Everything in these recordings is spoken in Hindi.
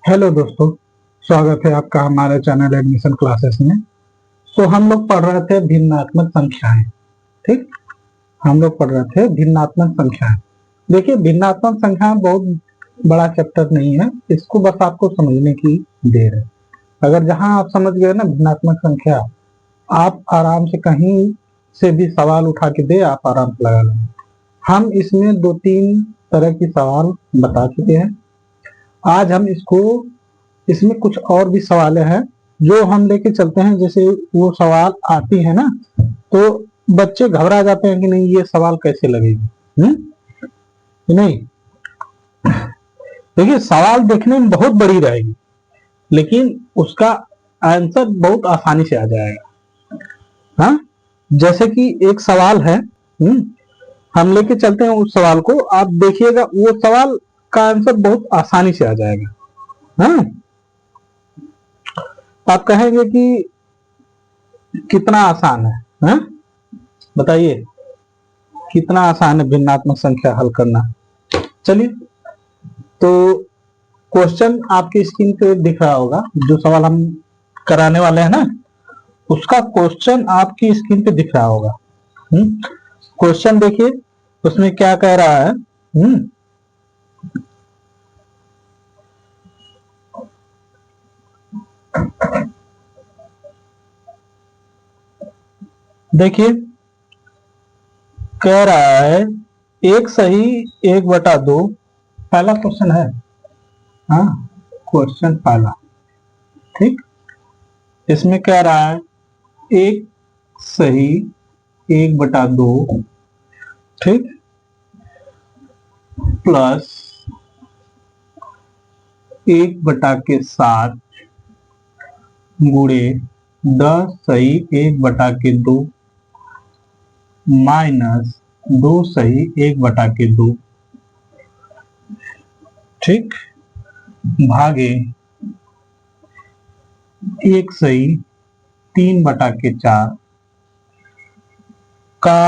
हेलो दोस्तों, स्वागत है आपका हमारे चैनल एडमिशन क्लासेस में। तो हम लोग पढ़ रहे थे भिन्नात्मक संख्याएं। ठीक, हम लोग पढ़ रहे थे भिन्नात्मक संख्याएं। देखिए, भिन्नात्मक संख्याएं बहुत बड़ा चैप्टर नहीं है, इसको बस आपको समझने की देर है। अगर जहां आप समझ गए ना भिन्नात्मक संख्या, आप आराम से कहीं से भी सवाल उठा के दे, आप आराम से लगा लेंगे। हम इसमें 2-3 तरह की सवाल बता चुके हैं। आज हम इसमें कुछ और भी सवाल हैं जो हम लेके चलते हैं। जैसे वो सवाल आती है ना, तो बच्चे घबरा जाते हैं कि नहीं ये सवाल कैसे लगेगी। नहीं, देखिए सवाल देखने में बहुत बड़ी रहेगी, लेकिन उसका आंसर बहुत आसानी से आ जाएगा। हाँ, जैसे कि एक सवाल है, हम लेके चलते हैं उस सवाल को, आप देखिएगा वो सवाल का आंसर बहुत आसानी से आ जाएगा। हाँ, आप कहेंगे कि कितना आसान है? बताइए कितना आसान है भिन्नात्मक संख्या हल करना। चलिए, तो क्वेश्चन आपकी स्क्रीन पे दिख रहा होगा। जो सवाल हम कराने वाले हैं ना, उसका क्वेश्चन आपकी स्क्रीन पे दिख रहा होगा। क्वेश्चन देखिए, उसमें क्या कह रहा है। देखिए, कह रहा है 1/1/2। पहला क्वेश्चन है। हाँ, क्वेश्चन पहला। ठीक, इसमें कह रहा है 1/1/2, ठीक, प्लस 1/7 गुणे 10/1/2 माइनस 2/1/2, ठीक, भागे 1/3/4 का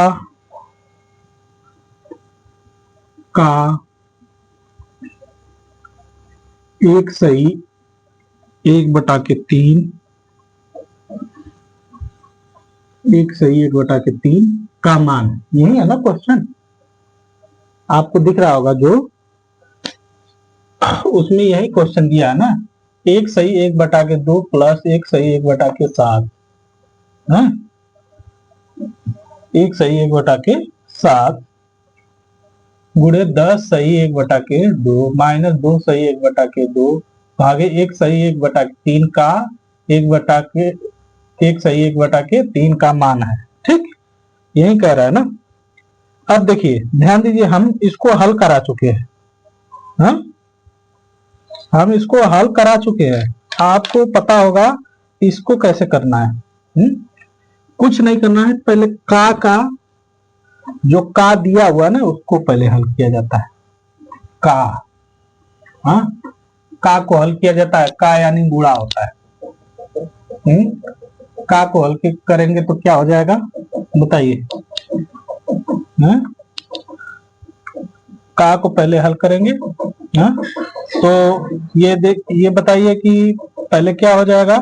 1/1/3 1/1/3 का मान। यही है ना क्वेश्चन, आपको दिख रहा होगा जो उसमें यही क्वेश्चन दिया है ना। 1/1/2 प्लस 1/1/7, 1/1/7 गुणे 10/1/2 माइनस 2/1/2 भागे 1/1/3 का 1/1/3 का मान है। ठीक, यही कह रहा है ना। अब देखिए, ध्यान दीजिए, हम इसको हल करा चुके हैं। हम इसको हल करा चुके हैं, आपको पता होगा इसको कैसे करना है। कुछ नहीं करना है, पहले का जो का दिया हुआ ना उसको पहले हल किया जाता है। का को हल किया जाता है। का यानी गुणा होता है। का को हल करेंगे तो क्या हो जाएगा, बताइए। का को पहले हल करेंगे। तो ये बताइए कि पहले क्या हो जाएगा।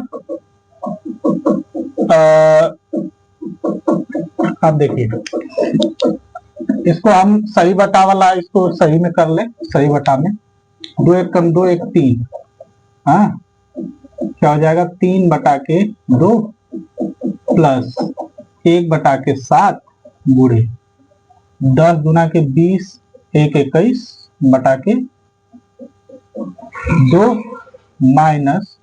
अब देखिए, इसको हम सही बटा वाला, इसको सही में कर ले। सही बटा में 2 1 कम 2 1 3, क्या हो जाएगा 3/2 प्लस 1/7 गुणे 10 दूना के 20 1 21/2 माइनस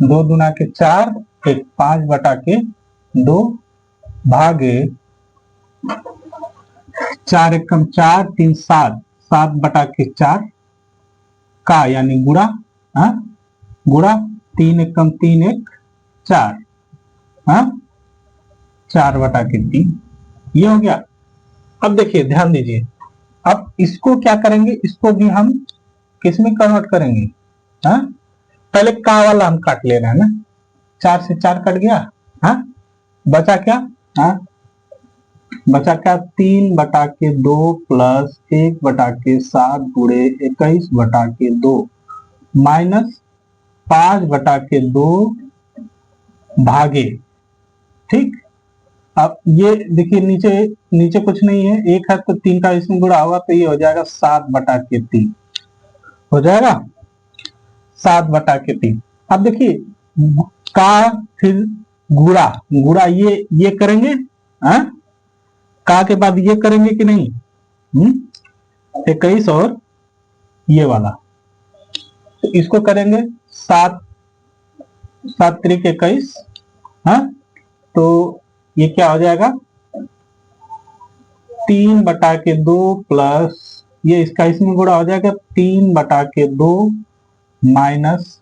2 दूना के 4 1 5/2 भागे 4 1 कम 4 3 7 7/4 का यानी गुणा। गुणा 3 1 कम 3 1 4, 4/3, ये हो गया। अब देखिए, ध्यान दीजिए, अब इसको क्या करेंगे, इसको भी हम किस में कन्वर्ट करेंगे। पहले का वाला हम काट ले रहे हैं ना, 4 से 4 कट गया। बचा क्या, बचा क्या 3/2 प्लस 1/7 गुणे 21/2 माइनस 5/2 भागे, ठीक। अब ये देखिए नीचे नीचे कुछ नहीं है, एक है तो 3 का इसमें गुणा होगा तो ये हो जाएगा 7/3 हो जाएगा, 7/3। अब देखिए का फिर गुणा गुणा ये करेंगे, हाँ? का के बाद ये करेंगे कि नहीं, 21 और ये वाला, तो इसको करेंगे 7 3 21, हाँ? तो ये क्या हो जाएगा 3/2 प्लस ये इसका इसमें गुणा हो जाएगा 3/2 माइनस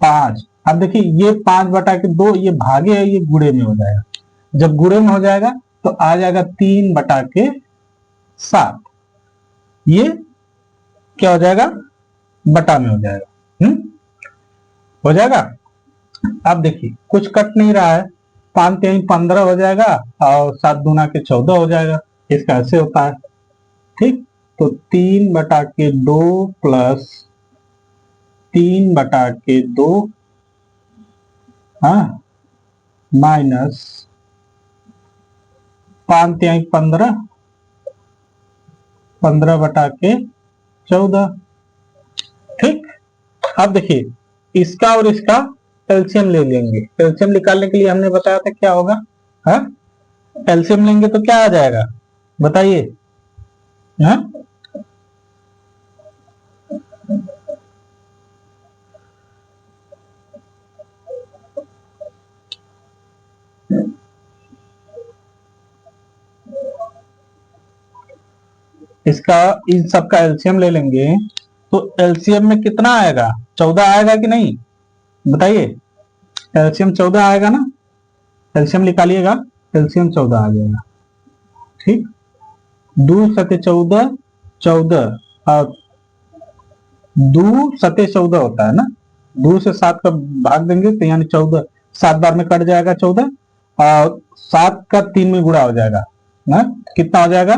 5। अब देखिए ये 5/2 ये भागे है, ये गुणे में हो जाएगा, जब गुणे में हो जाएगा तो आ जाएगा 3/7, ये क्या हो जाएगा बटा में हो जाएगा, हो जाएगा। अब देखिए कुछ कट नहीं रहा है, 5 3 15 हो जाएगा और 7 दूना के 14 हो जाएगा, इसका ऐसे होता है, ठीक। तो 3/2 प्लस 3/2, हाँ, माइनस 5 3 15, 15/14, ठीक। अब देखिए इसका और इसका एलसीएम ले लेंगे, एलसीएम निकालने के लिए हमने बताया था क्या होगा, हाँ? एलसीएम लेंगे तो क्या आ जाएगा बताइए, हाँ? इसका इन सब का एलसीएम ले लेंगे तो एलसीएम में कितना आएगा, 14 आएगा कि नहीं बताइए, एलसीएम 14 आएगा ना, एलसीएम निकालिएगा, एलसीएम 14 आ जाएगा, ठीक। 2 सते 14, 14 और 2 सते 14 होता है ना, 2 से 7 का भाग देंगे तो यानी 14, 7 बार में कट जाएगा 14 और 7 का 3 में गुणा हो जाएगा ना, कितना हो जाएगा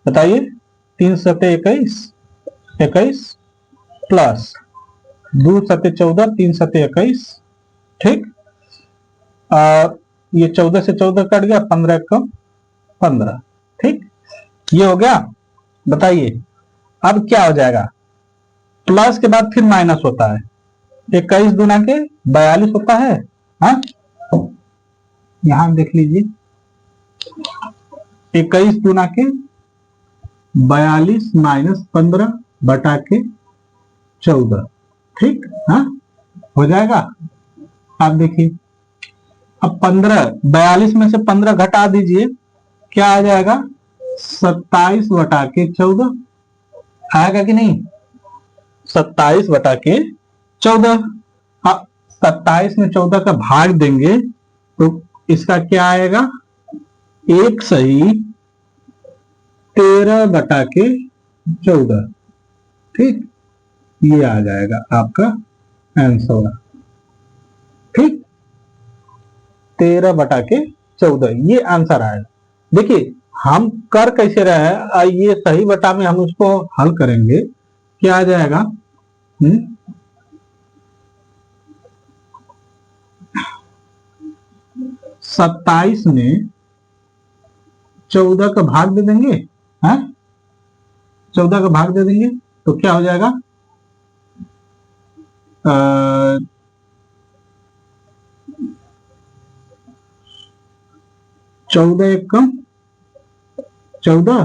बताइए, 3 सते 21, 21 प्लस 2 सते 14, 3 सते 21, ठीक। और ये 14 से 14 कट गया, 15 को 15, ठीक। ये हो गया, बताइए अब क्या हो जाएगा, प्लस के बाद फिर माइनस होता है, 21 दूना के 42 होता है, हाँ? यहां देख लीजिए 21 दूना के 42 माइनस 15/14, ठीक, हाँ हो जाएगा। आप देखिए अब 42 में से 15 घटा दीजिए, क्या आ जाएगा 27/14 आएगा कि नहीं, 27/14, हाँ 27 में 14 का भाग देंगे तो इसका क्या आएगा, 1 सही 13/14, ठीक, ये आ जाएगा आपका आंसर, ठीक, 13/14 ये आंसर आएगा। देखिए हम कर कैसे रहे हैं, ये सही बटा में हम उसको हल करेंगे, क्या आ जाएगा, 27 में 14 का भाग दे देंगे, हाँ 14 का भाग दे देंगे तो क्या हो जाएगा, 14 1 कम 14,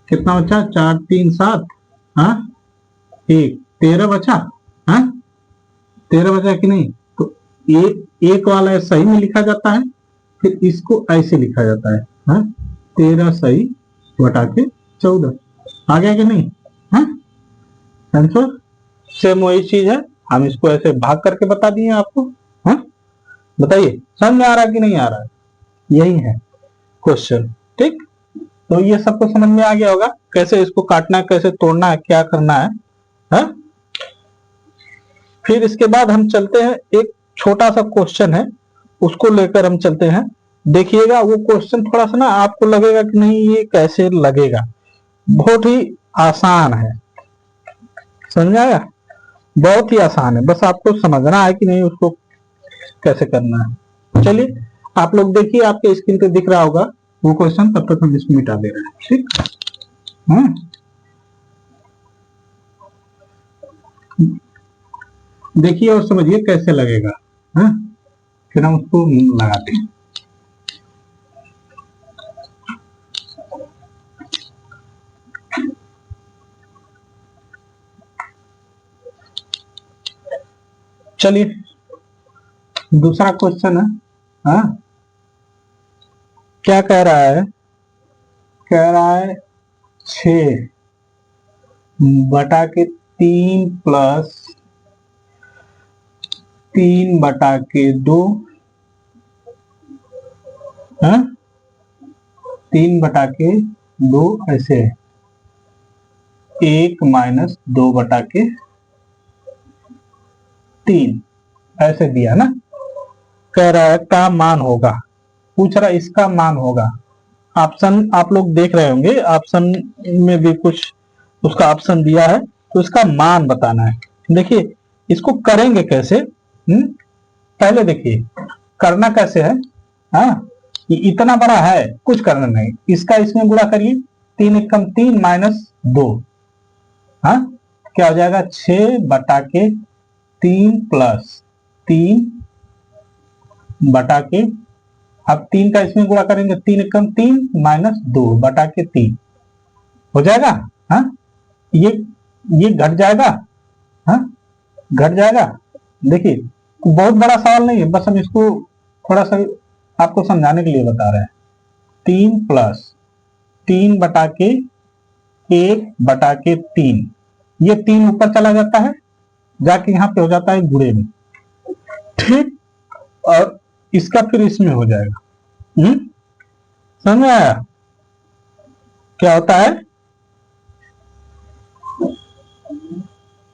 कितना बचा, 4 3 7, हाँ 1 13 बचा, हाँ 13 बचा कि नहीं, तो एक वाला सही में लिखा जाता है, फिर इसको ऐसे लिखा जाता है, हाँ 13 सही बटा के 14 आ गया कि नहीं, हाँ आंसर सेम वही चीज है, हम इसको ऐसे भाग करके बता दिए आपको, हाँ बताइए समझ में आ रहा है कि नहीं आ रहा है, यही है क्वेश्चन, ठीक। तो ये सबको समझ में आ गया होगा, कैसे इसको काटना है, कैसे तोड़ना है, क्या करना है, हाँ? फिर इसके बाद हम चलते हैं, एक छोटा सा क्वेश्चन है उसको लेकर हम चलते हैं, देखिएगा वो क्वेश्चन थोड़ा सा ना आपको लगेगा कि नहीं ये कैसे लगेगा, बहुत ही आसान है, समझ आया। बहुत ही आसान है, बस आपको समझना है कि नहीं उसको कैसे करना है। चलिए आप लोग देखिए, आपके स्क्रीन पे दिख रहा होगा वो क्वेश्चन, तब तक हम इसको मिटा दे रहे हैं। ठीक है, देखिए और समझिए कैसे लगेगा। हाँ, फिर हम उसको लगाते हैं। चलिए दूसरा क्वेश्चन है। हाँ, क्या कह रहा है? कह रहा है 6/3 + 3/2, हाँ, 3/2 ऐसे है, 1 - 2/3 ऐसे दिया ना। कह रहा है का मान होगा, पूछ रहा है इसका मान होगा। ऑप्शन आप लोग देख रहे होंगे, ऑप्शन में भी कुछ उसका ऑप्शन दिया है, तो इसका मान बताना है। देखिए इसको करेंगे कैसे। पहले देखिए करना कैसे है। हाँ, ये इतना बड़ा है, कुछ करना नहीं, इसका इसमें गुणा करिए, 3 × 3 - 2। हाँ, क्या हो जाएगा? 6/3 + 3/, अब 3 का इसमें गुणा करेंगे, 3 × 3 - 2/3 हो जाएगा। हाँ, ये ये घट जाएगा। हाँ, घट जाएगा। देखिए बहुत बड़ा सवाल नहीं है, बस हम इसको थोड़ा सा आपको समझाने के लिए बता रहे हैं। 3 + 3/1/3, ये 3 ऊपर चला जाता है, जाके यहाँ पे हो जाता है गुणे में। ठीक, और इसका फिर इसमें हो जाएगा। समझ में आया क्या होता है?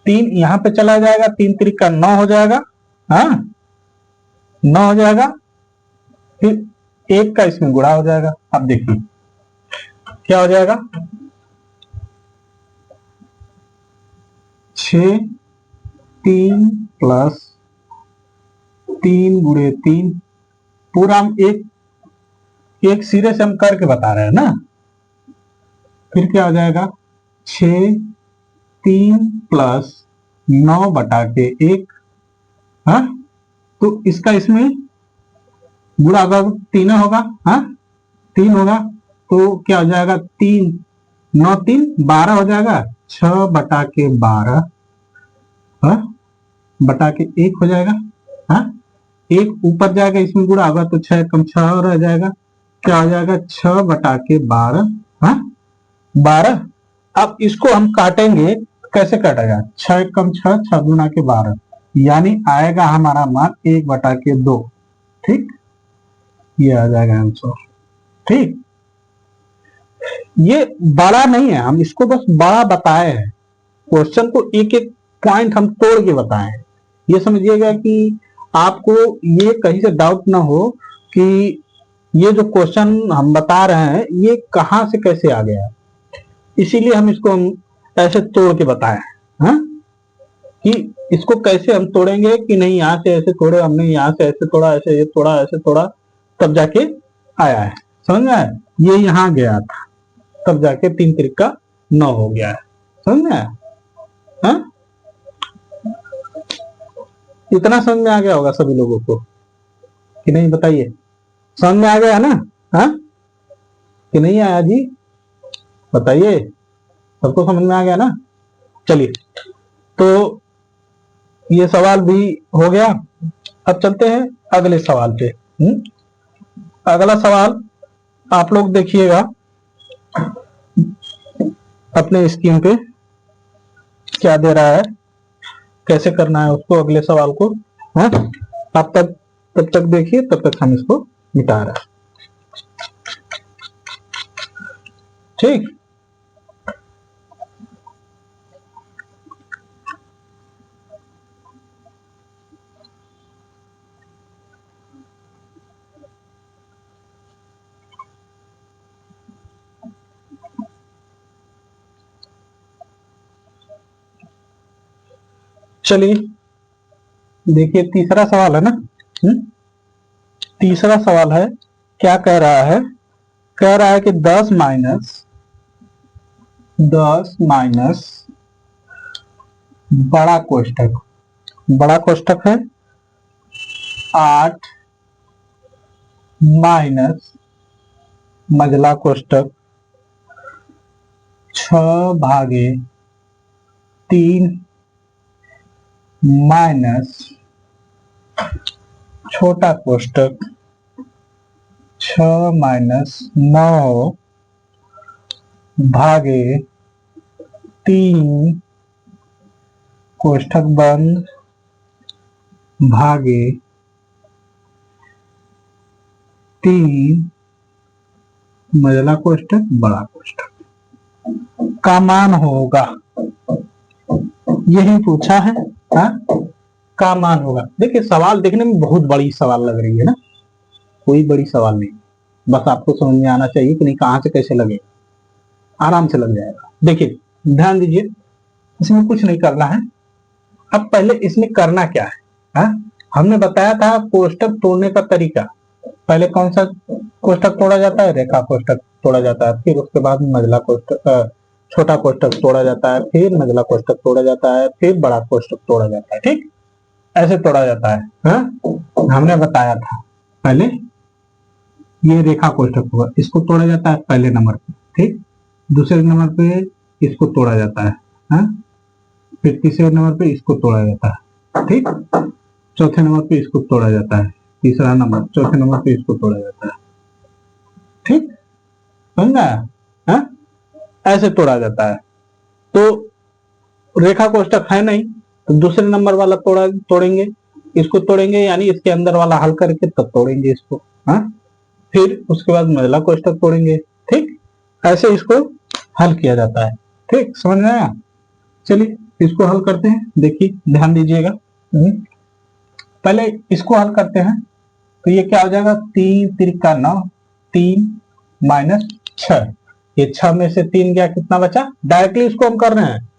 3 यहाँ पे चला जाएगा, 3 × 3 = 9 हो जाएगा। हाँ, 9 हो जाएगा, फिर 1 का इसमें गुणा हो जाएगा। अब देखिए क्या हो जाएगा, 6 × 3 + 3 पूरा हम एक एक सिरे से हम करके बता रहे हैं ना। फिर क्या हो जाएगा, 6 × 3 + 9/1। हाँ, तो इसका इसमें गुणा होगा, 3 होगा। हाँ, 3 होगा, तो क्या हो जाएगा, 3 × 9 = 3 = 12 हो जाएगा। 6/12 /1 हो जाएगा। हाँ, एक ऊपर जाएगा, इसमें गुणा होगा तो 6 × 6 रह जाएगा। क्या हो जाएगा, 6/12। हाँ, 12। अब इसको हम काटेंगे, कैसे काटेगा? 6 × 6 = 6 × 12, यानी आएगा हमारा मान 1/2। ठीक, ये आ जाएगा आंसर। ठीक, ये बड़ा नहीं है, हम इसको बस बड़ा बताए हैं। क्वेश्चन को एक एक पॉइंट हम तोड़ के बताए हैं। ये समझिएगा कि आपको ये कहीं से डाउट ना हो कि ये जो क्वेश्चन हम बता रहे हैं ये कहां से कैसे आ गया, इसीलिए हम इसको ऐसे तोड़ के बताए हैं। हाँ? कि इसको कैसे हम तोड़ेंगे कि नहीं, यहाँ से ऐसे तोड़े हमने, यहाँ से ऐसे तोड़ा, ऐसे ये तोड़ा, ऐसे तोड़ा, तब जाके आया है। समझ में आया? ये यहाँ गया था, तब जाके 3 × 9 हो गया है। समझ में आया? हाँ? इतना समझ में आ गया होगा सभी लोगों को कि नहीं, बताइए। समझ में आ गया है ना? हाँ, कि नहीं आया जी? बताइए, सबको समझ में आ गया ना? चलिए, तो ये सवाल भी हो गया। अब चलते हैं अगले सवाल पे। अगला सवाल आप लोग देखिएगा अपने स्क्रीन पे, क्या दे रहा है, कैसे करना है उसको, अगले सवाल को। हाँ, आप तब तक देखिए, तब तक हम इसको मिटा रहे हैं। ठीक, चलिए देखिए तीसरा सवाल है ना। तीसरा सवाल है, क्या कह रहा है? कह रहा है कि 10 माइनस बड़ा कोष्ठक, बड़ा कोष्ठक है 8 माइनस मझला कोष्ठक 6/3 माइनस छोटा कोष्ठक 6-9/3 कोष्ठक बंद भागे 3 मझला कोष्ठक बड़ा कोष्ठक का मान होगा। यही पूछा है। का मान होगा। देखिए सवाल देखने में बहुत बड़ी सवाल लग रही है ना, कोई बड़ी सवाल नहीं, बस आपको समझ में आना चाहिए कि नहीं कहां से कैसे लगे, आराम से लग जाएगा। देखिए ध्यान दीजिए, इसमें कुछ नहीं करना है। अब पहले इसमें करना क्या है? हमने बताया था कोष्ठक तोड़ने का तरीका। पहले कौन सा कोष्ठक तोड़ा जाता है? रेखा कोष्ठक तोड़ा जाता है, फिर उसके बाद मझला कोष्ठक, छोटा कोष्ठक तोड़ा जाता है, फिर मझला कोष्ठक तोड़ा जाता है, फिर बड़ा कोष्ठक तोड़ा जाता है। ठीक, ऐसे तोड़ा जाता है। हमने बताया था पहले ये रेखा कोष्ठक होगा, इसको तोड़ा जाता है पहले नंबर पे। ठीक, दूसरे नंबर पे इसको तोड़ा जाता है, फिर तीसरे नंबर पे इसको तोड़ा जाता है। ठीक, चौथे नंबर पे इसको तोड़ा जाता है, तीसरा नंबर चौथे नंबर पे इसको तोड़ा जाता है। ठीक, समझा? ऐसे तोड़ा जाता है। तो रेखा कोष्ठक है नहीं तो दूसरे नंबर वाला तोड़ेंगे, इसको तोड़ेंगे, यानी इसके अंदर वाला हल करके तब तोड़ेंगे इसको। फिर उसके बाद मझला कोष्ठक तोड़ेंगे। ठीक, ऐसे इसको हल किया जाता है। ठीक, समझ में आया? चलिए इसको हल करते हैं। देखिए ध्यान दीजिएगा, पहले इसको हल करते हैं। तो ये क्या हो जाएगा? 3×3 = 9, 3 माइनस 6, ये 6 में से 3 गया, कितना बचा? डायरेक्टली इसको हम कर रहे हैं,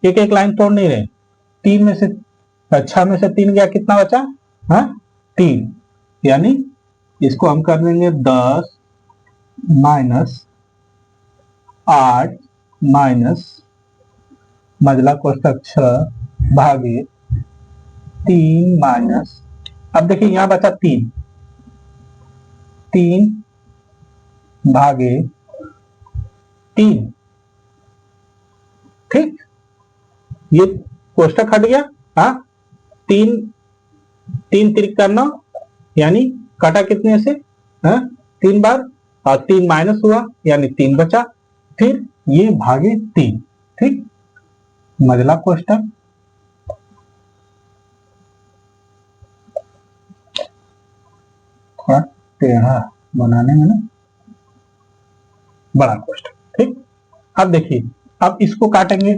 एक एक लाइन तोड़ नहीं रहे। 3 में से 6 में से 3 गया, कितना बचा? 3, यानी इसको हम कर देंगे 10 माइनस 8 माइनस मझला कोष्ठक 6/3 माइनस, अब देखिए यहां बचा 3 भागे 3। ठीक, ये कोष्ठक हट गया। 3×3 = 9, यानी काटा कितने से? 3 बार, और 3 माइनस हुआ यानी 3 बचा, फिर ये भागे 3। ठीक, मझला कोष्ठक थोड़ा टेढ़ा बनाने में ना, बड़ा कोष्ठक। ठीक, अब देखिए, अब इसको काटेंगे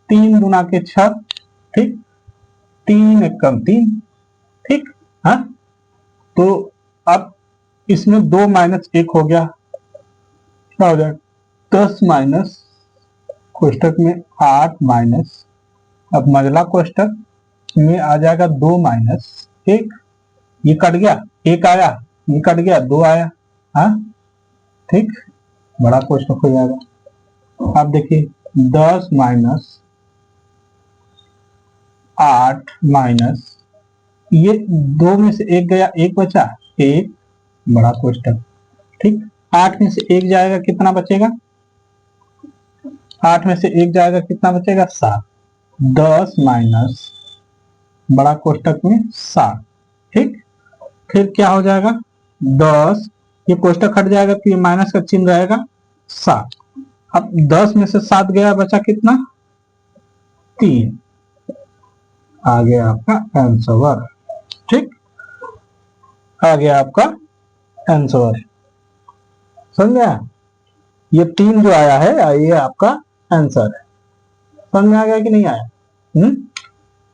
3 × 6। ठीक, 3 × 3। ठीक, तो अब इसमें 2 माइनस 1 हो गया, क्या हो जाएगा? 10 माइनस कोष्ठक में 8 माइनस, अब मझला कोष्ठक में आ जाएगा 2 माइनस 1, ये कट गया, 1 आया, ये कट गया, 2 आया। ठीक, बड़ा कोष्ठक हो जाएगा। अब देखिए 10 माइनस 8 माइनस, ये 2 में से 1 गया, 1 बचा, 1 बड़ा कोष्ठक। ठीक, 8 में से 1 जाएगा, कितना बचेगा? 8 में से 1 जाएगा, कितना बचेगा? 7। 10 माइनस बड़ा कोष्ठक में 7। ठीक, फिर क्या हो जाएगा? 10, ये कोष्ठक हट जाएगा तो ये माइनस का चिन्ह रहेगा, 7। अब 10 में से 7 गया, बचा कितना? 3। आ गया आपका आंसर। ठीक, आ गया आपका आंसर, समझा? ये 3 जो आया है, ये आपका आंसर है। समझ में आ गया कि नहीं आया?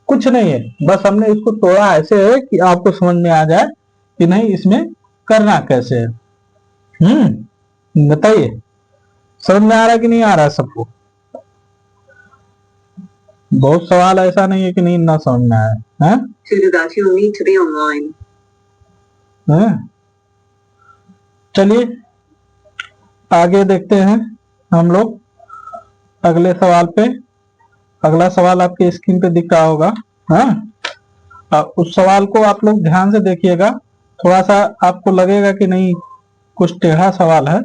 कुछ नहीं है, बस हमने इसको तोड़ा ऐसे है कि आपको समझ में आ जाए कि नहीं इसमें करना कैसे है। बताइए, समझ में आ रहा है कि नहीं आ रहा है सबको? बहुत सवाल ऐसा नहीं है कि नहीं ना समझ में आए हैं। To do that, you need to be online. चलिए आगे देखते हैं हम लोग अगले सवाल पे। अगला सवाल आपके स्क्रीन पे दिख रहा होगा। उस सवाल को आप लोग ध्यान से देखिएगा। थोड़ा सा आपको लगेगा कि नहीं कुछ टेढ़ा सवाल है,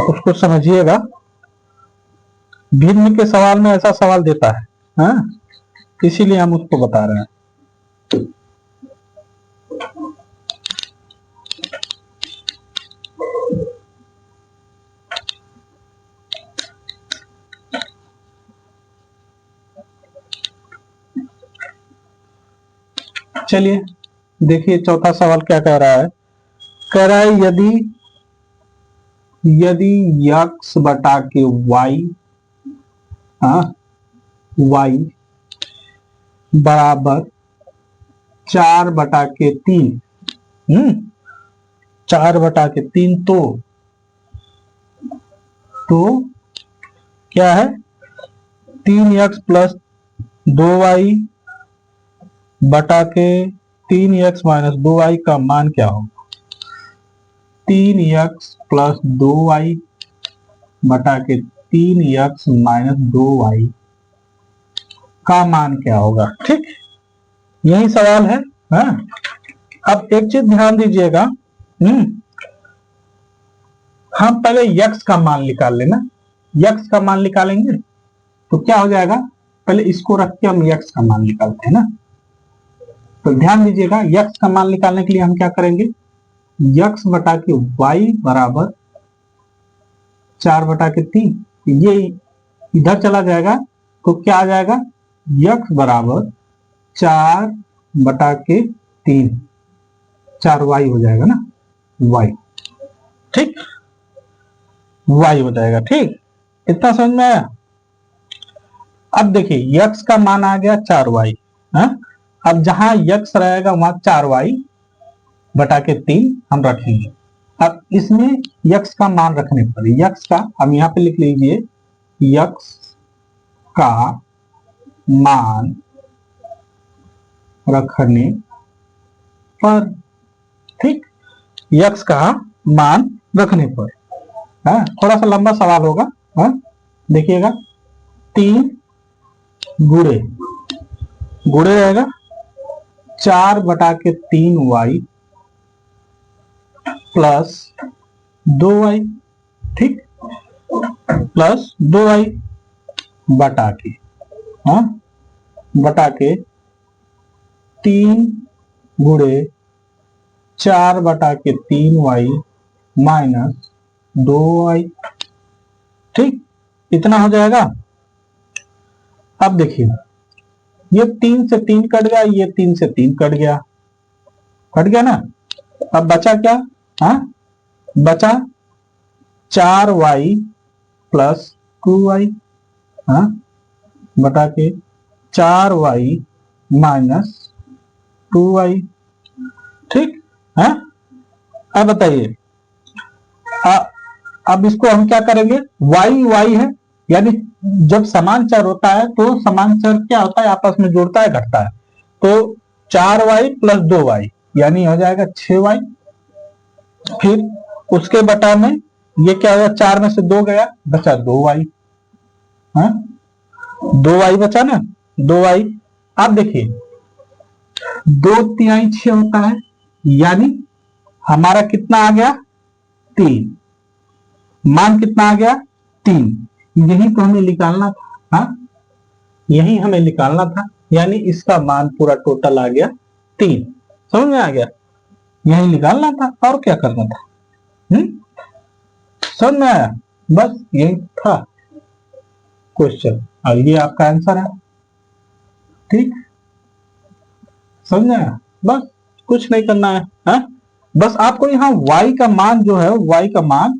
उसको समझिएगा। भिन्न के सवाल में ऐसा सवाल देता है, इसीलिए हम उसको बता रहे हैं। चलिए देखिए चौथा सवाल क्या कह रहा है। कह रहा है यदि x बटा के y बराबर 4/3, 4/3 तो क्या है 3x प्लस 2y बटा के 3x माइनस 2y का मान क्या होगा। 3x प्लस 2y बटा के 3x माइनस 2y का मान क्या होगा। ठीक, यही सवाल है। अब एक चीज ध्यान दीजिएगा, हम पहले x का मान निकाल लेना। x का मान निकालेंगे तो क्या हो जाएगा, पहले इसको रख के हम x का मान निकालते हैं ना। तो ध्यान दीजिएगा x का मान निकालने के लिए हम क्या करेंगे, x बटा के y बराबर 4/3, ये इधर चला जाएगा तो क्या आ जाएगा, x बराबर 4/3, 4y हो जाएगा ना, y। ठीक, y हो जाएगा। ठीक, इतना समझ में आया। अब देखिए x का मान आ गया 4y, अब जहां x रहेगा वहां 4y/3 हम रखेंगे। अब इसमें x का मान रखने पर, x का हम यहां पे लिख लीजिए, x का मान रखने पर, ठीक, x का मान रखने पर, थोड़ा सा लंबा सवाल होगा, देखिएगा। 3 गुणे रहेगा 4/3y प्लस 2y, ठीक, प्लस 2y बटा के 3 गुणे 4/3y माइनस 2y, ठीक, इतना हो जाएगा। अब देखिए ये 3 से 3 कट गया, ये 3 से 3 कट गया ना। अब बचा क्या, बचा 4y प्लस 2y बटा के 4y माइनस 2y, ठीक है। अब बताइए, अब इसको हम क्या करेंगे, y है, यानी जब समान चर होता है तो समान चर क्या होता है, आपस में जोड़ता है घटता है। तो 4y प्लस 2y यानी हो जाएगा 6y, फिर उसके बटा में ये क्या होगा, 4 में से 2 गया, बचा 2y, 2y बचा ना, 2y। अब देखिए 2×3 6 होता है, यानी हमारा कितना आ गया, 3, मान कितना आ गया, 3। यही तो हमें निकालना था, यही हमें निकालना था, यानी इसका मान पूरा टोटल आ गया 3। समझ में आ गया, यही निकालना था और क्या करना था। समझ में आया, बस यही था क्वेश्चन और ये आपका आंसर है। ठीक, समझ में आया, बस कुछ नहीं करना है, बस आपको यहाँ y का मान जो है, y का मान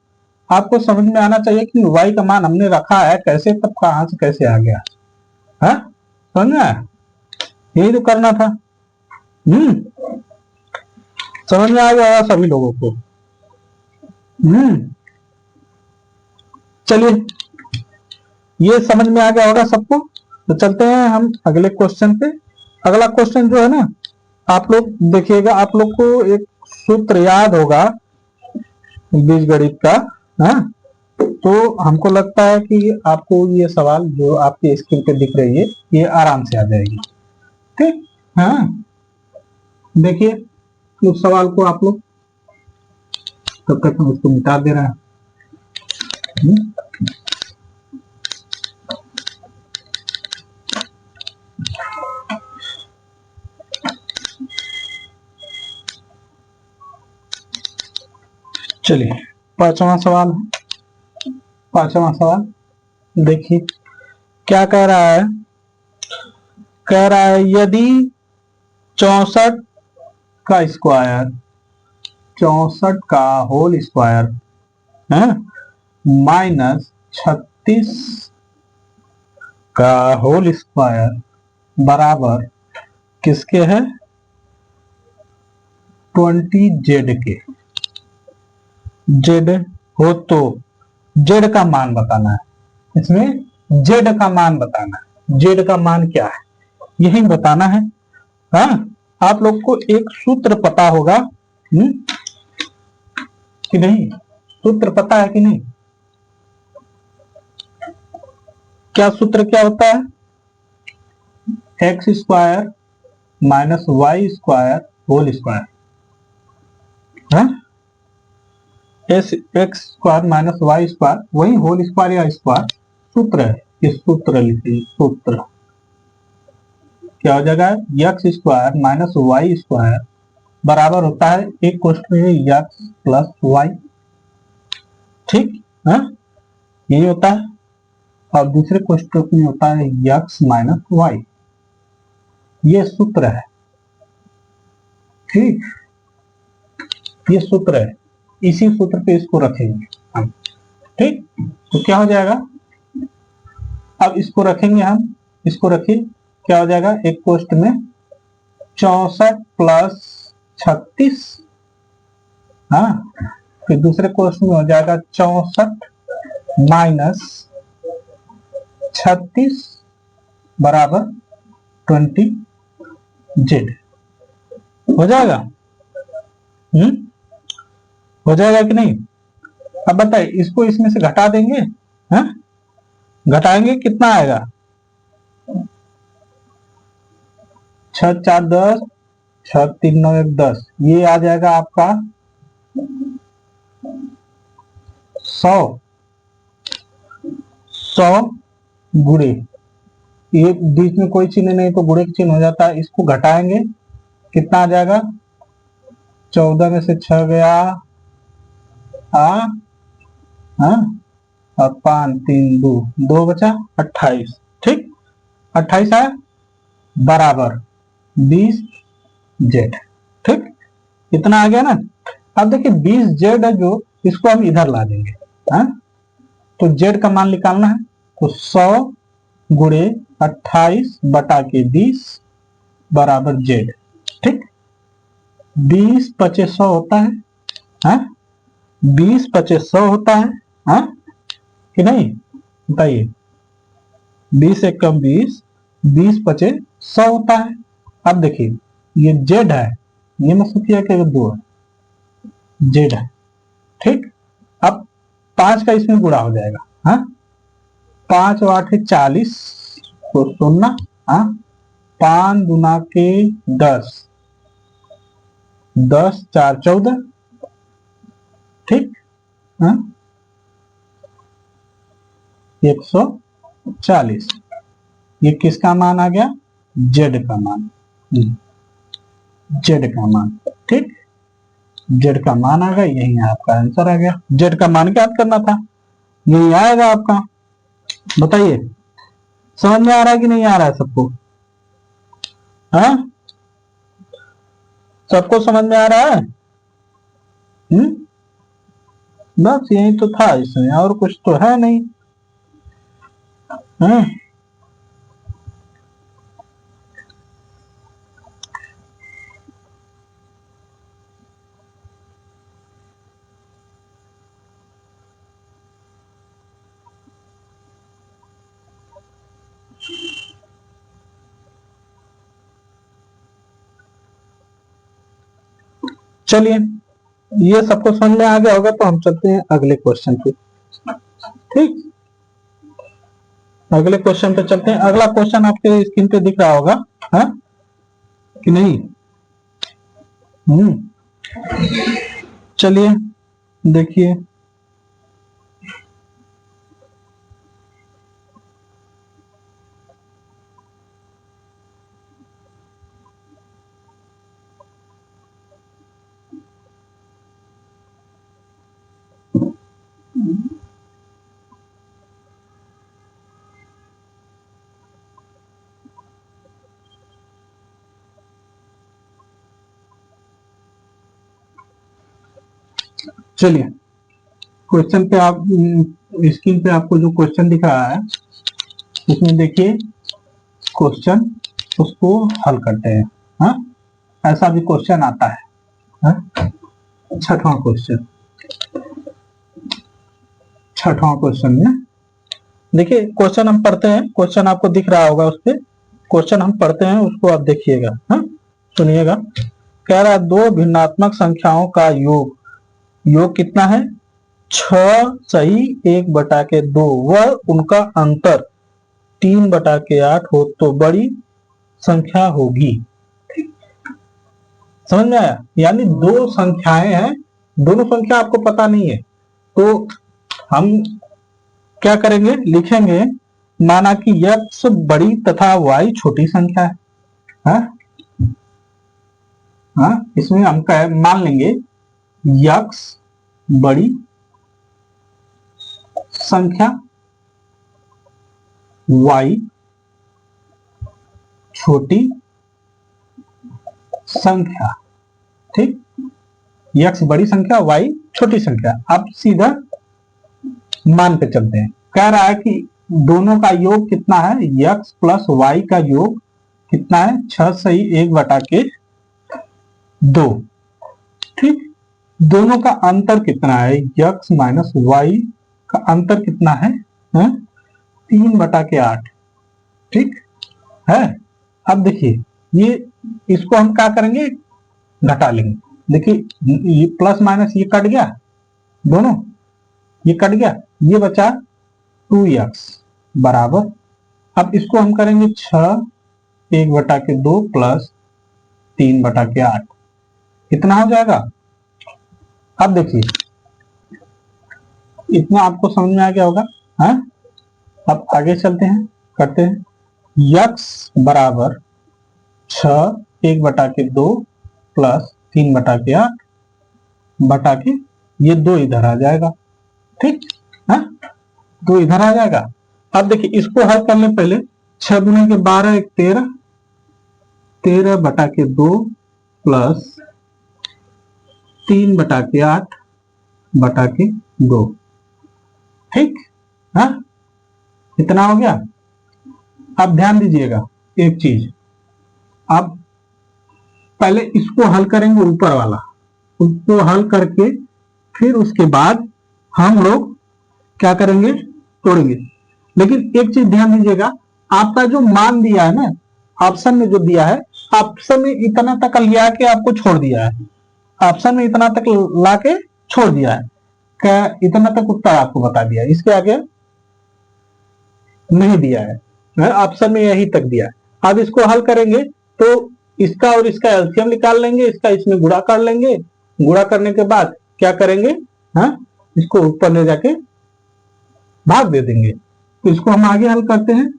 आपको समझ में आना चाहिए कि y का मान हमने रखा है कैसे, तब कहां से कैसे आ गया, समझ में आया, यही तो करना था। समझ में आ गया सभी लोगों को। चलिए ये समझ में आ गया होगा सबको। तो चलते हैं हम अगले क्वेश्चन पे। अगला क्वेश्चन जो है ना, आप लोग देखिएगा, आप लोग को एक सूत्र याद होगा बीजगणित का। हाँ, तो हमको लगता है कि आपको ये सवाल जो आपकी स्क्रीन पे दिख रही है ये आराम से आ जाएगी। ठीक, हाँ, देखिए उस सवाल को आप लोग, तब तक हम उसको मिटा दे रहे हैं। चलिए, पांचवा सवाल है। पांचवा सवाल देखिए क्या कह रहा है। कह रहा है यदि 64 का स्क्वायर, 64 का होल स्क्वायर है माइनस 36 का होल स्क्वायर बराबर किसके है, 20z के। z हो तो z का मान बताना है, इसमें z का मान बताना है। z का मान क्या है यही बताना है। हाँ, आप लोग को एक सूत्र पता होगा कि नहीं, सूत्र पता है कि नहीं, क्या सूत्र क्या होता है, x square minus y square whole square. S x square minus y square, वही होल स्क्वायर या स्क्वायर सूत्र है। इस सूत्र लिखिए, सूत्र क्या हो जाएगा, x square minus y square बराबर होता है एक क्वेश्चन में एक्स प्लस वाई। ठीक है, यही होता है। और दूसरे क्वेश्चन में होता है एक्स माइनस वाई। ये सूत्र है। ठीक, ये सूत्र है, इसी सूत्र पे इसको रखेंगे हम। ठीक, तो क्या हो जाएगा, अब इसको रखेंगे हम, इसको रखिए, क्या हो जाएगा, एक क्वेश्च में 64 प्लस 36, हाँ, फिर दूसरे क्वेश्चन में हो जाएगा 64 माइनस 36 बराबर 20z। हो जाएगा, हो जाएगा कि नहीं। अब बताइए, इसको इसमें से घटा देंगे, हाँ, घटाएंगे कितना आएगा, 6 4 10, 6 3 9 1 10, ये आ जाएगा आपका 100, 100 गुणे, ये बीच में कोई चिन्ह नहीं तो गुणे का चिन्ह हो जाता है, इसको घटाएंगे कितना आ जाएगा, 14 में से 6 गया, हाँ, हाँ, और 5 3 2, 2 बचा 28। ठीक, 28 है बराबर 20z। ठीक, इतना आ गया ना। अब देखिए 20z है जो, इसको हम इधर ला देंगे, हाँ, तो z का मान निकालना है, तो 100 गुणे 28 बटा के 20 बराबर z। ठीक, 20 पचे 100 होता है, हाँ, 20 पचे 100 होता है, हाँ कि नहीं, बताइए, 20 एक कम 20, 20 पचे 100 होता है। अब देखिए ये z है, ये मत सोचिए कि 2 है, z है। ठीक, अब 5 का इसमें गुणा हो जाएगा, हाँ, 5 8 40, तो सुनना, हाँ, 5 गुना के 10, 10 4 14। ठीक, हाँ, 140, ये किसका मान आ गया, जेड का मान, जेड का मान। ठीक, जेड का मान आ गया, यही आपका आंसर आ गया। जेड का मान क्या करना था, यही आएगा आपका। बताइए समझ में आ रहा है कि नहीं आ रहा है सबको, हाँ, सबको समझ में आ रहा है। बस यही तो था, इसमें और कुछ तो है नहीं। हम्म, चलिए, ये सबको समझ में आ गया होगा, तो हम चलते हैं अगले क्वेश्चन पे। ठीक, अगले क्वेश्चन पे चलते हैं। अगला क्वेश्चन आपके स्क्रीन पे दिख रहा होगा, है कि नहीं? चलिए देखिए, चलिए क्वेश्चन पे आप स्क्रीन पे आपको जो क्वेश्चन दिख रहा है, इसमें देखिए क्वेश्चन, उसको हल करते हैं। हाँ, ऐसा भी क्वेश्चन आता है। हाँ? छठवां क्वेश्चन, छठवां क्वेश्चन में देखिए, क्वेश्चन हम पढ़ते हैं, क्वेश्चन आपको दिख रहा होगा उस पर, क्वेश्चन हम पढ़ते हैं, उसको आप देखिएगा। हाँ, सुनिएगा। कह रहा है दो भिन्नात्मक संख्याओं का योग, योग कितना है? 6 सही 1/2 वह उनका अंतर 3/8 हो तो बड़ी संख्या होगी। समझ में आया? यानी दो संख्याएं हैं, दोनों संख्या आपको पता नहीं है, तो हम क्या करेंगे, लिखेंगे, माना कि x बड़ी तथा y छोटी संख्या है। हाँ, इसमें हम मान लेंगे x बड़ी संख्या, y छोटी संख्या। ठीक, x बड़ी संख्या, y छोटी संख्या। अब सीधा मान पे चलते हैं। कह रहा है कि दोनों का योग कितना है? x प्लस y का योग कितना है? 6 सही 1/2। ठीक, दोनों का अंतर कितना है? x माइनस y का अंतर कितना है? 3/8। ठीक है। अब देखिए, ये इसको हम क्या करेंगे, घटा लेंगे। देखिए ये प्लस माइनस ये कट गया, दोनों ये कट गया, ये बचा 2x बराबर, अब इसको हम करेंगे 6 1/2 प्लस 3/8, कितना हो जाएगा? अब देखिए, इतना आपको समझ में आ गया होगा। है? अब आगे चलते हैं, करते हैं। x बराबर 6 1/2 प्लस 3/8 बटा के ये 2 इधर आ जाएगा। ठीक है, 2 इधर आ जाएगा। अब देखिए, इसको हल करने पहले 6 गुने के 12 1 13, 13/2 प्लस 3/8 बटा के 2। ठीक है, इतना हो गया। अब ध्यान दीजिएगा एक चीज, अब पहले इसको हल करेंगे, ऊपर वाला उसको हल करके फिर उसके बाद हम लोग क्या करेंगे, तोड़ेंगे। लेकिन एक चीज ध्यान दीजिएगा, आपका जो मान दिया है ना, ऑप्शन में जो दिया है, ऑप्शन में इतना तक लिया के आपको छोड़ दिया है, ऑप्शन में इतना तक ला के छोड़ दिया है, क्या इतना तक उत्तर आपको बता दिया, इसके आगे नहीं दिया है, ऑप्शन में यही तक दिया है। अब इसको हल करेंगे तो इसका और इसका एलसीएम निकाल लेंगे, इसका इसमें गुणा कर लेंगे, गुणा करने के बाद क्या करेंगे, इसको ऊपर ले जाके भाग दे देंगे। तो इसको हम आगे हल करते हैं।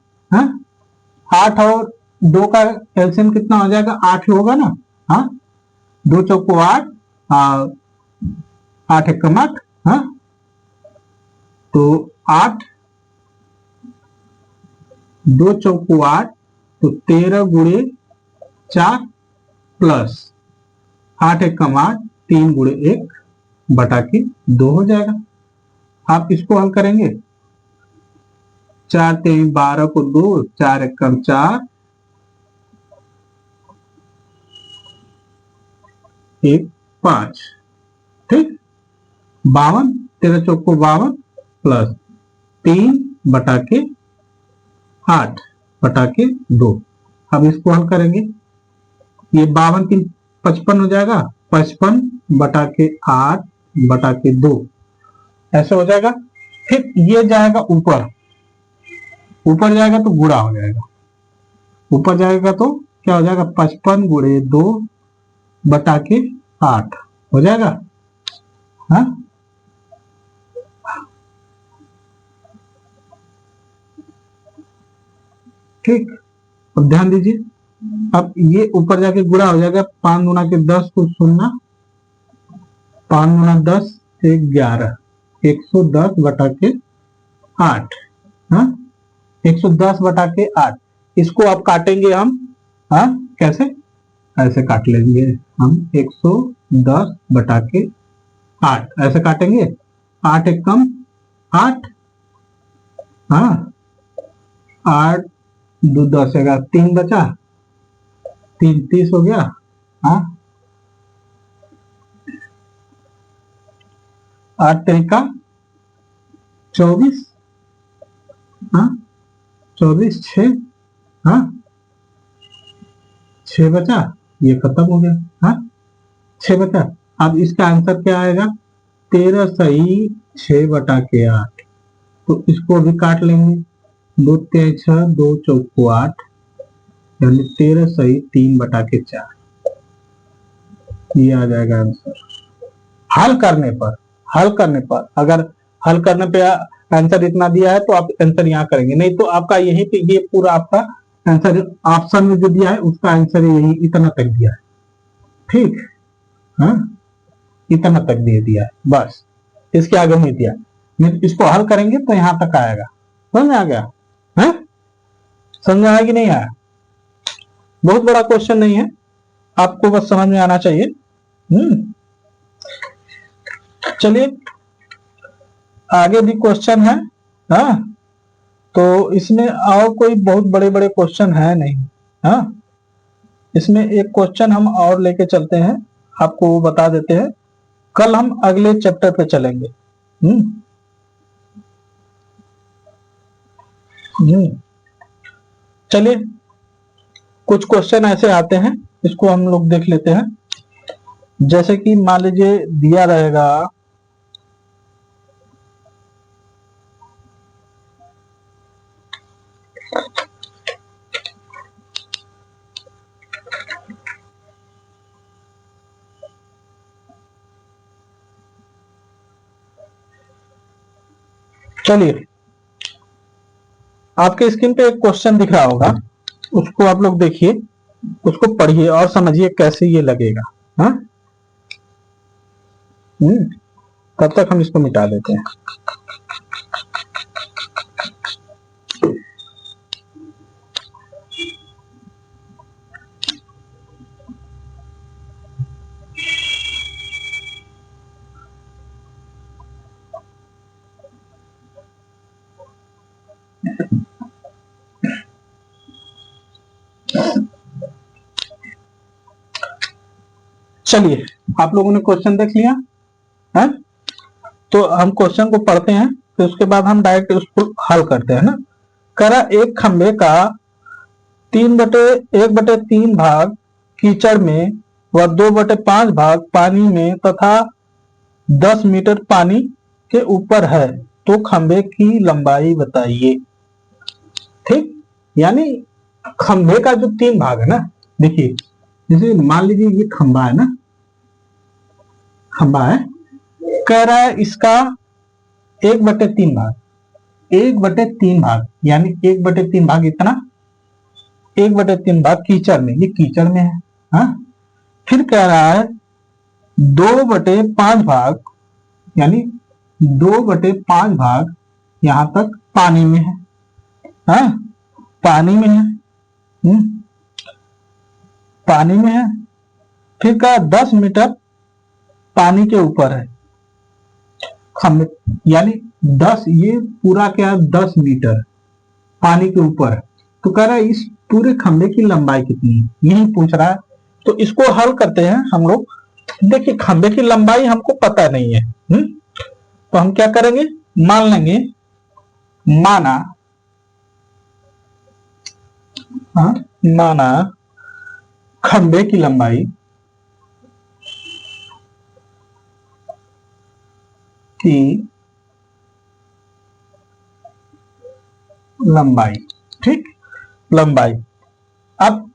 8 और 2 का एलसीएम कितना हो जाएगा? 8 ही होगा ना। 2 चौको 8, 8 एकम 8, तो 8 2 चौको 8, तो 13 गुणे 4 प्लस 8 एकम 8, 3 गुणे 1 बटा के 2 हो जाएगा। आप इसको हल करेंगे, 4 3 12 को 2, 4 एकम 4, 1 5। ठीक, 52, 13 चौको 52 प्लस 3 बटा के 8 बटा के 2। अब इसको हल करेंगे, ये 52 3 55 हो जाएगा, 55/8/2 ऐसे हो जाएगा। फिर ये जाएगा ऊपर, ऊपर जाएगा तो गुणा हो जाएगा, ऊपर जाएगा तो क्या हो जाएगा 55×2/8 हो जाएगा। हाँ ठीक, अब ध्यान दीजिए, अब ये ऊपर जाके गुणा हो जाएगा, 5 गुना के 10 को 0, 5 गुना 10 11, 110/8। हाँ 110/8, इसको अब काटेंगे हम। हाँ कैसे, ऐसे काट लेंगे हम, 110/8 ऐसे काटेंगे, 8 एकम 8, हाँ 8 2 10 11, 3 बचा, 3 30 हो गया। हाँ 8 तरीका 24, हाँ 24 6, हाँ 6 बचा, ये खत्म हो गया। हाँ 6 बचा, अब इसका आंसर क्या आएगा, 13 सही 6/8। तो इसको भी काट लेंगे, 2 3 6, 2 चौको 8, यानी 13 सही 3/4, ये आ जाएगा आंसर। हल करने पर, हल करने पर अगर हल करने पे आंसर इतना दिया है तो आप आंसर यहाँ करेंगे, नहीं तो आपका यहीं पे ये पूरा आपका आंसर ऑप्शन में जो दिया है उसका आंसर यही इतना तक दिया है। ठीक, हाँ इतना तक दे दिया है, बस इसके आगे नहीं दिया। इसको हल करेंगे तो यहाँ तक आएगा। समझ में आ गया है, समझ में आया कि नहीं आया? बहुत बड़ा क्वेश्चन नहीं है, आपको बस समझ में आना चाहिए। चलिए आगे भी क्वेश्चन है। हाँ तो इसमें और कोई बहुत बड़े बड़े क्वेश्चन है नहीं। हाँ इसमें एक क्वेश्चन हम और लेके चलते हैं, आपको वो बता देते हैं, कल हम अगले चैप्टर पे चलेंगे। चलिए कुछ क्वेश्चन ऐसे आते हैं, इसको हम लोग देख लेते हैं। जैसे कि मान लीजिए दिया रहेगा चलिए आपके स्क्रीन पे एक क्वेश्चन दिख रहा होगा, उसको आप लोग देखिए, उसको पढ़िए और समझिए कैसे ये लगेगा। हाँ तब तक हम इसको मिटा देते हैं। चलिए आप लोगों ने क्वेश्चन देख लिया है, तो हम क्वेश्चन को पढ़ते हैं, फिर उसके बाद हम डायरेक्ट उसको हल करते हैं ना। करा एक खंबे का 1/3 भाग कीचड़ में व 2/5 भाग पानी में तथा 10 मीटर पानी के ऊपर है, तो खंबे की लंबाई बताइए। ठीक, यानी खंबे का जो 3 भाग है ना, देखिए जैसे मान लीजिए ये खंबा है ना, खंबा है, कह रहा है इसका 1/3 भाग, 1/3 भाग यानी 1/3 भाग इतना, 1/3 भाग कीचड़ में, ये कीचड़ में है। हाँ फिर कह रहा है 2/5 भाग, यानी 2/5 भाग यहां तक पानी में है। हाँ पानी में है, पानी में है। फिर कहा 10 मीटर पानी के ऊपर है खंबे, यानी 10, ये पूरा क्या 10 मीटर पानी के ऊपर है, तो कह रहा है इस पूरे खंबे की लंबाई कितनी है, यही पूछ रहा है। तो इसको हल करते हैं हम लोग। देखिए खंबे की लंबाई हमको पता नहीं है, तो हम क्या करेंगे, मान लेंगे, माना, हाँ माना खंबे की लंबाई की लंबाई, ठीक, लंबाई। अब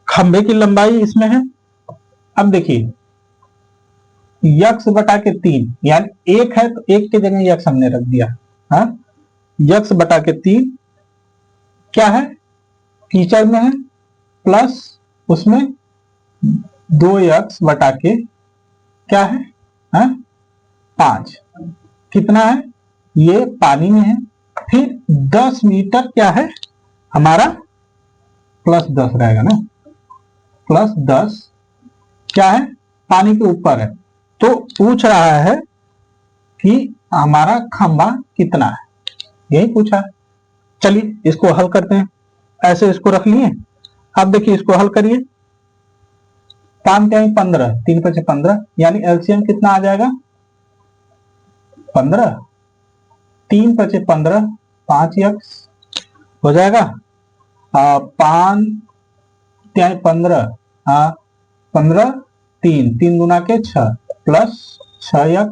खंबे की लंबाई इसमें है। अब देखिए यक्स बटा के 3, यानी 1 है तो 1 की जगह यक्स हमने रख दिया। हाँ, यक्स बटा के 3 क्या है, कीचड़ में है, प्लस उसमें 2 यक्स बटा के क्या है, हाँ, 5। कितना है, ये पानी में है। फिर 10 मीटर क्या है हमारा, +10 रहेगा ना, +10 क्या है, पानी के ऊपर है। तो पूछ रहा है कि हमारा खंबा कितना है, यही पूछा है। चलिए इसको हल करते हैं। ऐसे इसको रख लिए। अब देखिए इसको हल करिए। 5 × 15, 3 × 5 = 15, यानी एलसीएम कितना आ जाएगा, 15। 3 × 5 = 15, 5 हो जाएगा। 5 × 15, 15, 3 3 गुना के 6 प्लस 6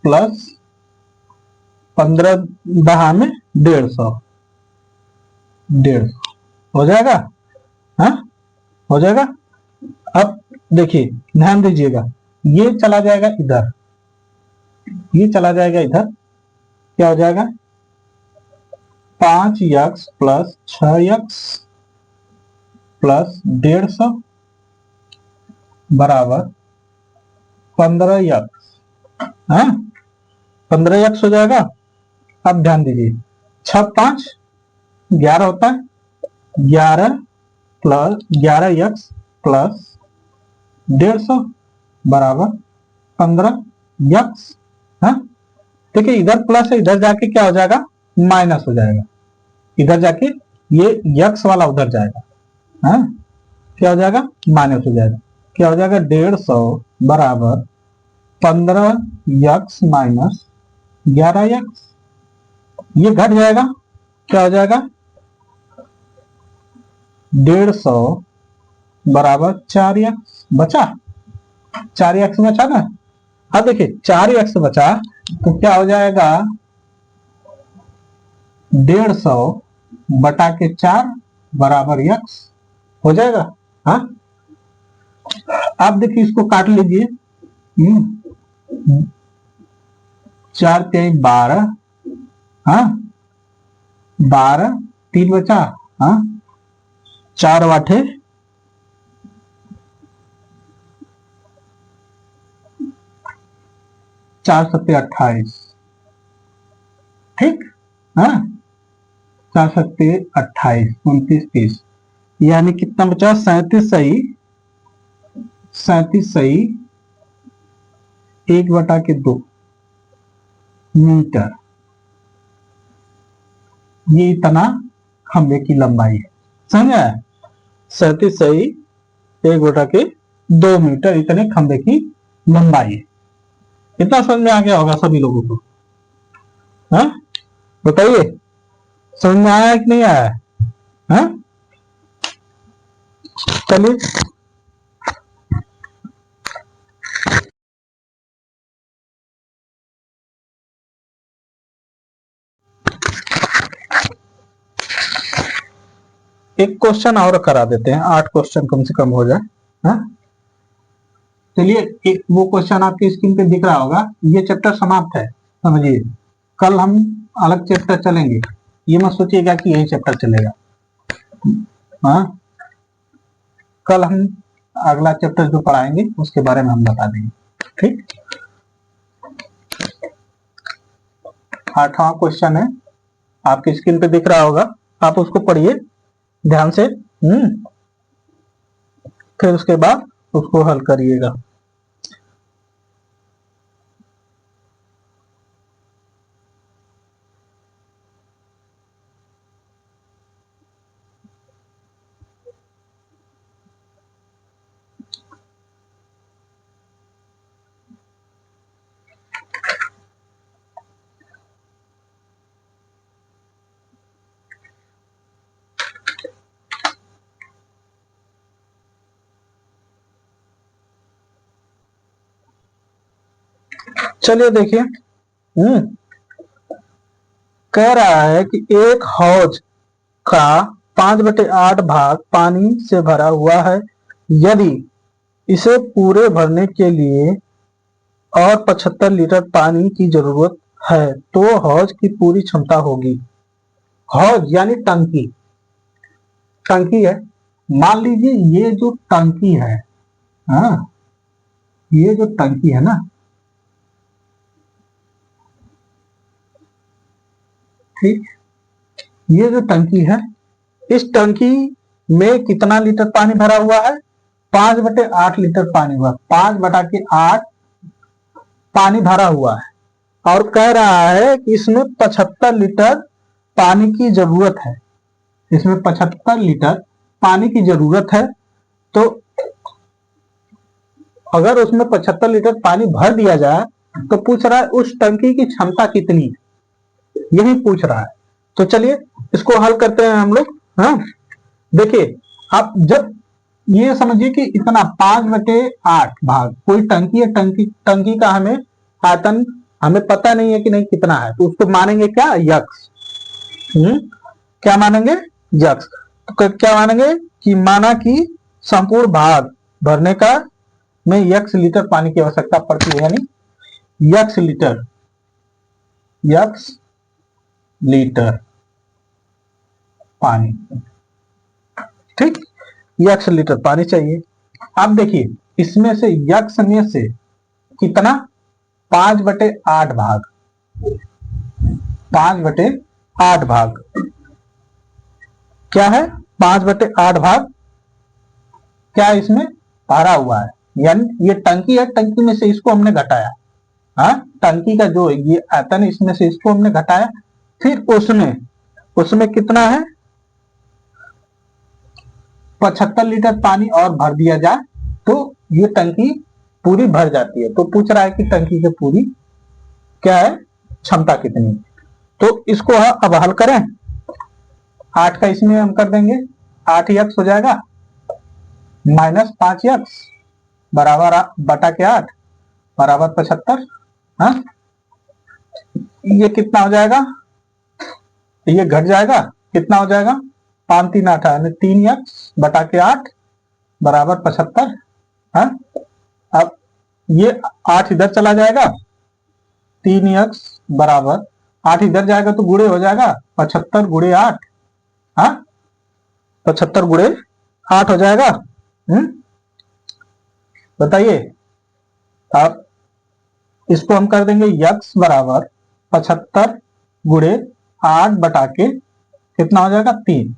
प्लस 15 दहा में 150, 150 हो जाएगा। हाँ, हो जाएगा। अब देखिए ध्यान दीजिएगा, ये चला जाएगा इधर, ये चला जाएगा इधर, क्या हो जाएगा, 5 प्लस 6 प्लस 150 बराबर 15। हाँ, 15 हो जाएगा। अब ध्यान दीजिए 6 5 11 होता है, 11 प्लस 11 प्लस 150 बराबर 15। हाँ, देखिए इधर प्लस है, इधर जाके क्या हो जाएगा, माइनस हो जाएगा। इधर जाके ये यक्स वाला उधर जाएगा। हाँ, क्या हो जाएगा, माइनस हो जाएगा। क्या हो जाएगा, 150 बराबर 15 माइनस 11। ये घट जाएगा, क्या हो जाएगा, 150 बराबर 4 बचा, 4 बचा ना। अब देखिए 4 बचा तो क्या हो जाएगा, 150 बटा के 4 बराबर यक्स हो जाएगा। हाँ, आप देखिए इसको काट लीजिए। 4 × 12, हाँ, 12, 3 बचा, हाँ, 4 वाठे 4 सत्ते 28, ठीक। हाँ, 4 सत्ते 28, 29 30, यानी कितना बचा, 37 सही, 37 सही 1/2 मीटर। ये इतना खंबे की लंबाई है, समझा। 37 सही 1/2 मीटर, इतने खंबे की लंबाई है। इतना समझ में आ गया होगा सभी लोगों को। हाँ, बताइए समझ में आया है कि नहीं आया है? हाँ, चलिए एक क्वेश्चन और करा देते हैं, 8 क्वेश्चन कम से कम हो जाए। हाँ, चलिए वो क्वेश्चन आपकी स्क्रीन पे दिख रहा होगा। ये चैप्टर समाप्त है, समझिए। कल हम अलग चैप्टर चलेंगे, ये मत सोचिएगा कि यही चैप्टर चलेगा। हाँ, कल हम अगला चैप्टर जो पढ़ाएंगे उसके बारे में हम बता देंगे, ठीक। 8वां क्वेश्चन है, आपकी स्क्रीन पे दिख रहा होगा, आप उसको पढ़िए ध्यान से। फिर उसके बाद उसको हल करिएगा। चलिए देखिए, कह रहा है कि एक हौज का 5/8 भाग पानी से भरा हुआ है। यदि इसे पूरे भरने के लिए और 75 लीटर पानी की जरूरत है तो हौज की पूरी क्षमता होगी। हौज यानी टंकी, टंकी है। मान लीजिए ये जो टंकी है, हाँ, ये जो टंकी है ना, ठीक, ये जो टंकी है, इस टंकी में कितना लीटर पानी भरा हुआ है? 5/8 लीटर पानी हुआ, 5/8 पानी भरा हुआ है। और कह रहा है कि इसमें 75 लीटर पानी की जरूरत है। इसमें 75 लीटर पानी की जरूरत है। तो अगर उसमें 75 लीटर पानी भर दिया जाए तो पूछ रहा है उस टंकी की क्षमता कितनी है, यही पूछ रहा है। तो चलिए इसको हल करते हैं हम लोग। हाँ, देखिए, आप जब ये समझिए कि इतना 5/8 भाग, कोई टंकी है, टंकी का हमें आयतन हमें पता नहीं है कि नहीं कितना है, तो उसको मानेंगे क्या? यक्स। क्या मानेंगे? यक्स। तो क्या मानेंगे कि माना कि संपूर्ण भाग भरने का में यक्स लीटर पानी की आवश्यकता पड़ती है, यानी यक्स लीटर पानी, ठीक, यक्स लीटर पानी चाहिए। अब देखिए, इसमें से यक्स में से कितना? 5/8 भाग, 5/8 भाग क्या है? 5/8 भाग क्या इसमें भरा हुआ है, यानी ये टंकी है, टंकी में से इसको हमने घटाया। हाँ, टंकी का जो ये आयतन, इसमें से इसको हमने घटाया, फिर उसमें कितना है? 75 लीटर पानी और भर दिया जाए तो ये टंकी पूरी भर जाती है। तो पूछ रहा है कि टंकी की पूरी क्या है, क्षमता कितनी। तो इसको अब हल करें। 8 का इसमें हम कर देंगे, 8x हो जाएगा, -5x बराबर बटा के 8 बराबर 75। हाँ, ये कितना हो जाएगा? ये घट जाएगा, कितना हो जाएगा? 5 3 8 यानी 3x बटा के 8 बराबर 75। हाँ, अब ये 8 इधर चला जाएगा, 3x बराबर 8 इधर जाएगा तो गुणे हो जाएगा, 75 गुणे 8। हाँ, 75 गुणे 8 हो जाएगा। बताइए, अब इसको हम कर देंगे x बराबर 75 गुणे 8 बटा के कितना हो जाएगा? 3।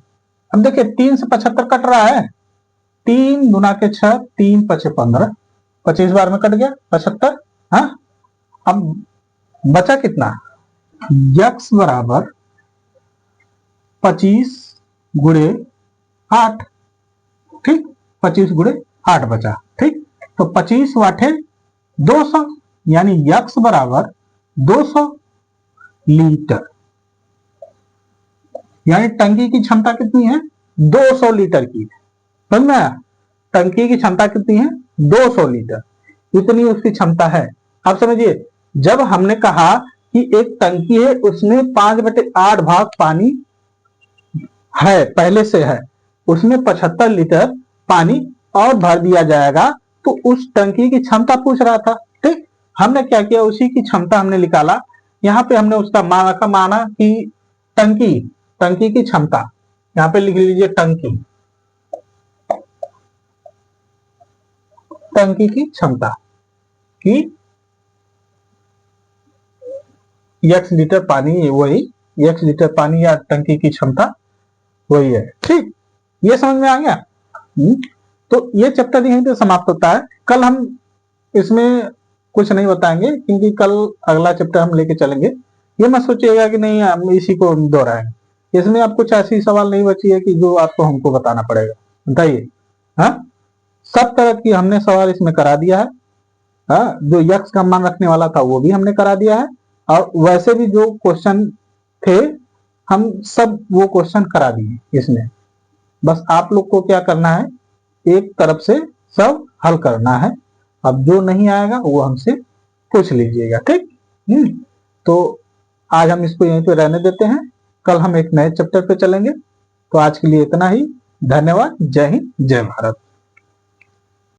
अब देखिए 3 से 75 कट रहा है, 3 गुना के 6, 3 5 15, 25 बार में कट गया 75। हाँ, अब बचा कितना? x बराबर 25 गुणे 8, ठीक, 25 गुणे 8 बचा, ठीक। तो 25 वाटे 200, यानी x बराबर 200 लीटर, यानी टंकी की क्षमता कितनी है? 200 लीटर की। समझ में आया? टंकी की क्षमता कितनी है? 200 लीटर, इतनी उसकी क्षमता है। आप समझिए, जब हमने कहा कि एक टंकी है, उसमें 5/8 भाग पानी है, पहले से है, उसमें 75 लीटर पानी और भर दिया जाएगा, तो उस टंकी की क्षमता पूछ रहा था, ठीक। हमने क्या किया, उसी की क्षमता हमने निकाला। यहाँ पे हमने उसका माना कि टंकी की क्षमता, यहाँ पे लिख लीजिए टंकी की क्षमता की x लीटर पानी, वही x लीटर पानी या टंकी की क्षमता वही है, ठीक। ये समझ में आ गया? तो ये चैप्टर यहीं पे समाप्त होता है। कल हम इसमें कुछ नहीं बताएंगे, क्योंकि कल अगला चैप्टर हम लेके चलेंगे। ये मत सोचिएगा कि नहीं हम इसी को दोहराएंगे, इसमें आप कुछ ऐसी सवाल नहीं बची है कि जो आपको हमको बताना पड़ेगा। बताइए, हाँ, सब तरह की हमने सवाल इसमें करा दिया है। हाँ, जो यक्स का मान रखने वाला था वो भी हमने करा दिया है, और वैसे भी जो क्वेश्चन थे हम सब वो क्वेश्चन करा दिए इसमें। बस आप लोग को क्या करना है, एक तरफ से सब हल करना है। अब जो नहीं आएगा वो हमसे पूछ लीजिएगा, ठीक। तो आज हम इसको यहीं पे रहने देते हैं, कल हम एक नए चैप्टर पे चलेंगे। तो आज के लिए इतना ही। धन्यवाद। जय हिंद, जय भारत।